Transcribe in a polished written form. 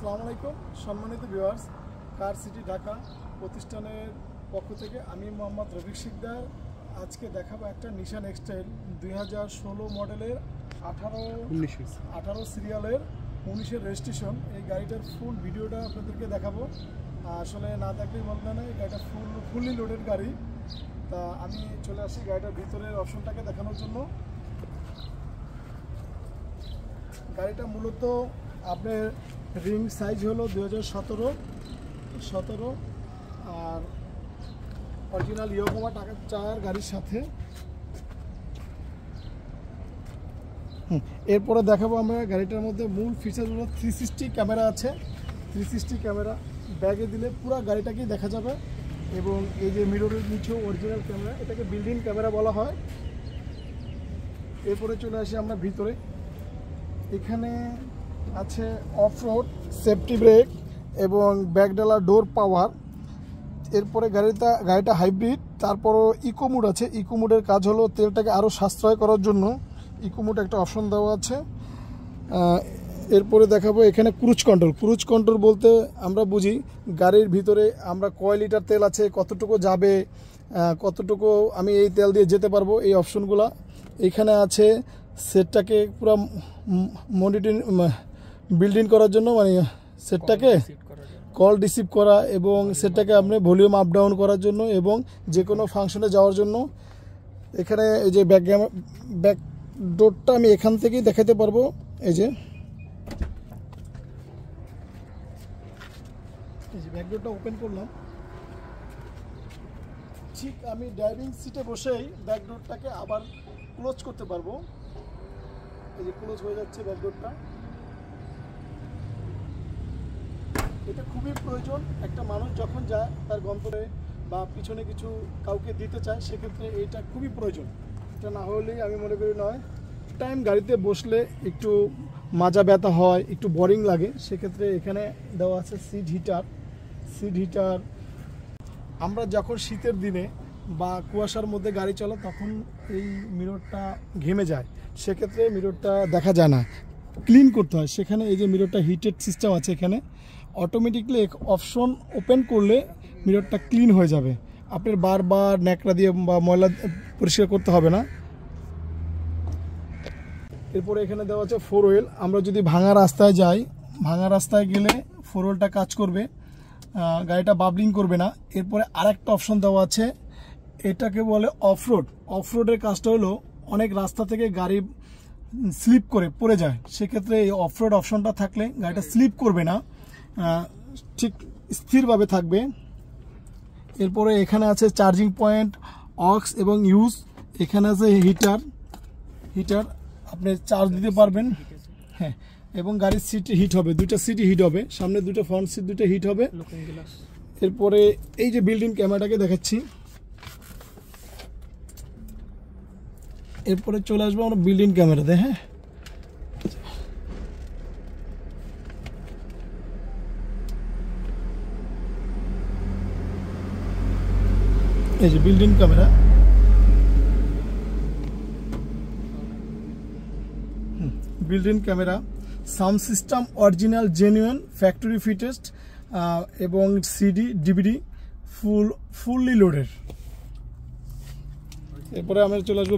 আসসালামু আলাইকুম সম্মানিত ভিউয়ার্স, কার সিটি ঢাকা প্রতিষ্ঠানের পক্ষ থেকে আমি মোহাম্মদ রফিক শিকদার আজকে দেখাবো একটা নিশান এক্সটাইল 2016 মডেলের 18 সিরিয়ালের 19-এর রেজিস্ট্রেশন। এই গাড়িটার ফুল ভিডিওটা আপনাদেরকে দেখাবো। আসলে না দেখলেই বলতে না, এই গাড়িটা ফুললি লোডেড গাড়ি। তা আমি চলে আসি গাড়িটার ভিতরের অপশনটাকে দেখানোর জন্য। গাড়িটা মূলত আপনার রিং সাইজ হলো 2017 আর অরিজিনাল ইয়োকোমা টায়ার গাড়ির সাথে। এরপরে দেখাবো আমরা গাড়িটার মধ্যে মূল ফিচার হলো 360 ক্যামেরা আছে। 360 ক্যামেরা ব্যাগে দিলে পুরো গাড়িটাকেই দেখা যাবে, এবং এই যে মিররের নিচেও অরিজিনাল ক্যামেরা, এটাকে বিল্ডিং ক্যামেরা বলা হয়। এরপরে চলে আসি আমরা ভিতরে। এখানে আছে অফরোড সেফটি ব্রেক এবং ব্যাকডালা ডোর পাওয়ার। এরপরে গাড়িটা হাইব্রিড, তারপরও ইকো মুড আছে। ইকো মুডের কাজ হলো তেলটাকে আরও সাশ্রয় করার জন্য ইকো মুড একটা অপশন দেওয়া আছে। এরপরে দেখাবো এখানে ক্রুজ কন্ট্রোল বলতে আমরা বুঝি গাড়ির ভিতরে আমরা কয় লিটার তেল আছে, কতটুকু যাবে, কতটুকু আমি এই তেল দিয়ে যেতে পারবো, এই অপশনগুলো এখানে আছে। সেটটাকে পুরো মনিটরিং বিল্ডিং করার জন্য, মানে সেটটাকে কল রিসিভ করা এবং সেটটাকে আপনি ভলিউম আপ ডাউন করার জন্য এবং যে কোনো ফাংশনে যাওয়ার জন্য। এখানে এই যে ব্যাক ডোরটা আমি এখান থেকেই দেখাতে পারবো। এই যে ব্যাক ডোরটা ওপেন করলাম, ঠিক আমি ড্রাইভিং সিটে বসেই ব্যাক ডোরটাকে আবার ক্লোজ করতে পারবো। এই যে ক্লোজ হয়ে যাচ্ছে ব্যাক ডোরটা। এটা খুবই প্রয়োজন, একটা মানুষ যখন যায় তার গন্তব্যে বা পিছনে কিছু কাউকে দিতে চায়, সেক্ষেত্রে এটা খুবই প্রয়োজন। এটা না হলেই আমি মনে করি নয়। টাইম গাড়িতে বসলে একটু মাজা ব্যথা হয়, একটু বোরিং লাগে, সেক্ষেত্রে এখানে দেওয়া আছে সিট হিটার। আমরা যখন শীতের দিনে বা কুয়াশার মধ্যে গাড়ি চলে তখন এই মিররটা ঘেমে যায়, সেক্ষেত্রে মিররটা দেখা যায় না, ক্লিন করতে হয়। সেখানে এই যে মিররটা হিটেড সিস্টেম আছে, এখানে অটোমেটিকলি অপশন ওপেন করলে মিররটা ক্লিন হয়ে যাবে, আপনার বারবার ন্যাকড়া দিয়ে বা ময়লা পরিষ্কার করতে হবে না। এরপরে এখানে দেওয়া আছে 4 হুইল। আমরা যদি ভাঙা রাস্তায় যাই, ভাঙা রাস্তায় গেলে 4 হুইলটা কাজ করবে, গাড়িটা বাবলিং করবে না। এরপরে আরেকটা অপশন দেওয়া আছে, এটাকে বলে অফরোডের কাজটা হলো অনেক রাস্তা থেকে গাড়ি স্লিপ করে পড়ে যায়, সেক্ষেত্রে এই অফরোড অপশনটা থাকলে গাড়িটা স্লিপ করবে না, ঠিক স্থিরভাবে থাকবে। এরপরে এখানে আছে চার্জিং পয়েন্ট, অক্স এবং ইউজ। এখানে আছে হিটার আপনি চার্জ দিতে পারবেন। হ্যাঁ, এবং গাড়ির সিট হিট হবে, দুইটা সিটই হিট হবে, সামনে দুটো ফ্রন্ট সিট দুটো হিট হবে। এরপরে এই যে বিল্ডিং ক্যামেরাটাকে দেখাচ্ছি। এরপরে চলে আসবো আমরা বিল্ডিং ক্যামেরাতে। হ্যাঁ, এই যে building camera. Sound system original genuine factory fittest এবং সিডি ডিভিডি ফুললি লোডের। এরপরে আমরা চলে আসবো